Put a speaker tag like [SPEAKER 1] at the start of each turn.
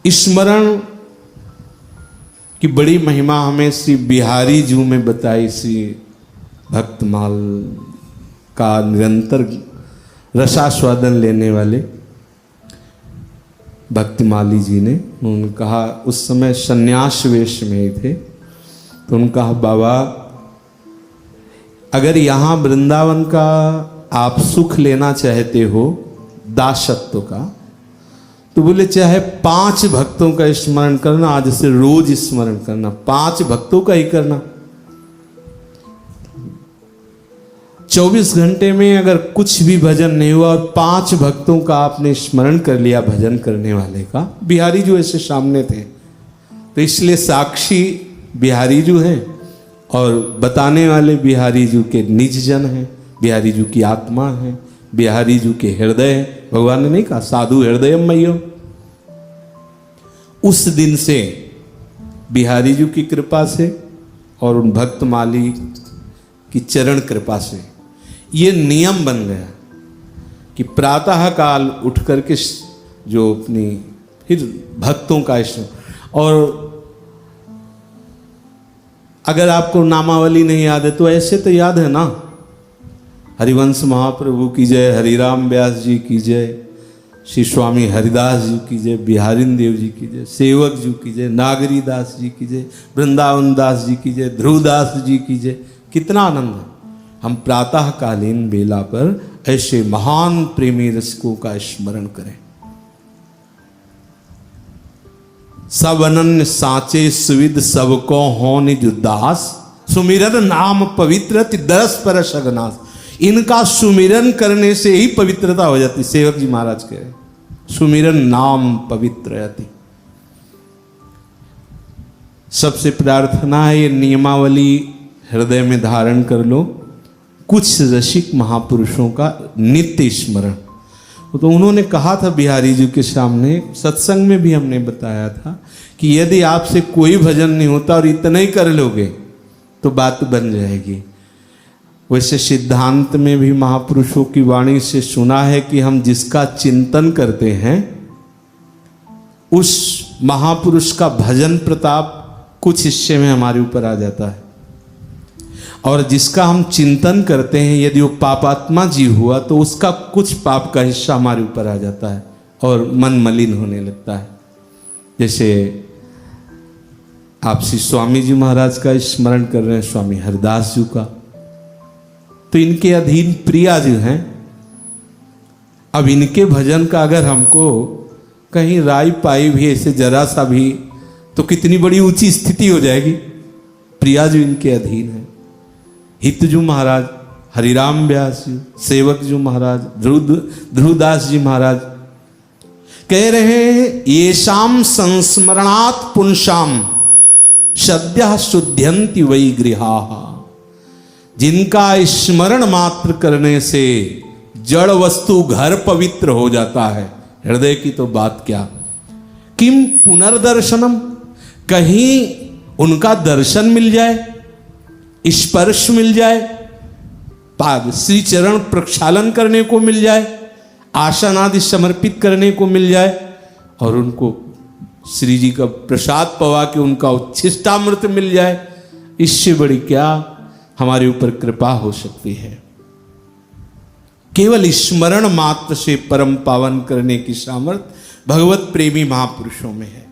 [SPEAKER 1] स्मरण की बड़ी महिमा हमें श्री बिहारी जू में बताई। श्री भक्तमाल का निरंतर रसास्वादन लेने वाले भक्तिमाली जी ने उन्होंने कहा, उस समय सन्यास वेश में थे, तो उन्होंने कहा बाबा अगर यहाँ वृंदावन का आप सुख लेना चाहते हो दासत्व का, तो बोले चाहे 5 भक्तों का स्मरण करना, आज से रोज स्मरण करना, 5 भक्तों का ही करना। 24 घंटे में अगर कुछ भी भजन नहीं हुआ और 5 भक्तों का आपने स्मरण कर लिया भजन करने वाले का, बिहारी जी ऐसे सामने थे, तो इसलिए साक्षी बिहारी जी हैं और बताने वाले बिहारी जी के निज जन हैं, बिहारी जी की आत्मा है, बिहारी जी के हृदय है। भगवान ने नहीं कहा साधु हृदय मयो। उस दिन से बिहारी जी की कृपा से और उन भक्तमाली की चरण कृपा से ये नियम बन गया कि प्रातः काल उठ करके जो अपनी फिर भक्तों का और अगर आपको नामावली नहीं याद है तो ऐसे तो याद है ना, हरिवंश महाप्रभु की जय, हरिराम व्यास जी की जय, श्री स्वामी हरिदास जी की जय, बिहारिन देव जी की जय, सेवक जी की जय, नागरी दास जी की जय, वृंदावन दास जी की जय, ध्रुवदास जी की जय। कितना आनंद है हम प्रातःकालीन बेला पर ऐसे महान प्रेमी रसिकों का स्मरण करें। सब अनन्य साचे सुविद सबको हो निज दास, सुमिरन नाम पवित्र दरस परस अगनास। इनका सुमिरन करने से ही पवित्रता हो जाती। सेवक जी महाराज कह रहे सुमिरन नाम पवित्रयति। सबसे प्रार्थना है ये नियमावली हृदय में धारण कर लो। कुछ रसिक महापुरुषों का नित्य स्मरण, तो उन्होंने कहा था बिहारी जी के सामने, सत्संग में भी हमने बताया था कि यदि आपसे कोई भजन नहीं होता और इतना ही कर लोगे तो बात बन जाएगी। वैसे सिद्धांत में भी महापुरुषों की वाणी से सुना है कि हम जिसका चिंतन करते हैं उस महापुरुष का भजन प्रताप कुछ हिस्से में हमारे ऊपर आ जाता है, और जिसका हम चिंतन करते हैं यदि वो पापात्मा जीव हुआ तो उसका कुछ पाप का हिस्सा हमारे ऊपर आ जाता है और मन मलिन होने लगता है। जैसे आप श्री स्वामी जी महाराज का स्मरण कर रहे हैं, स्वामी हरिदास जी का, तो इनके अधीन प्रिया जी हैं। अब इनके भजन का अगर हमको कहीं राय पाई भी ऐसे जरा सा भी तो कितनी बड़ी ऊंची स्थिति हो जाएगी। प्रिया जी इनके अधीन है। हितजू महाराज, हरिराम व्यास जी, सेवक जी महाराज, ध्रुवदास जी महाराज कह रहे हैं ये शाम संस्मरणात् पुंसाम सद्यः शुद्ध्यन्ति वै गृहाः। जिनका स्मरण मात्र करने से जड़ वस्तु घर पवित्र हो जाता है, हृदय की तो बात क्या। किम पुनर्दर्शनम, कहीं उनका दर्शन मिल जाए, स्पर्श मिल जाए, पाद श्री चरण प्रक्षालन करने को मिल जाए, आसन आदि समर्पित करने को मिल जाए, और उनको श्री जी का प्रसाद पवा के उनका उच्छिष्टामृत मिल जाए, इससे बड़ी क्या हमारे ऊपर कृपा हो सकती है। केवल स्मरण मात्र से परम पावन करने की सामर्थ्य भगवत प्रेमी महापुरुषों में है।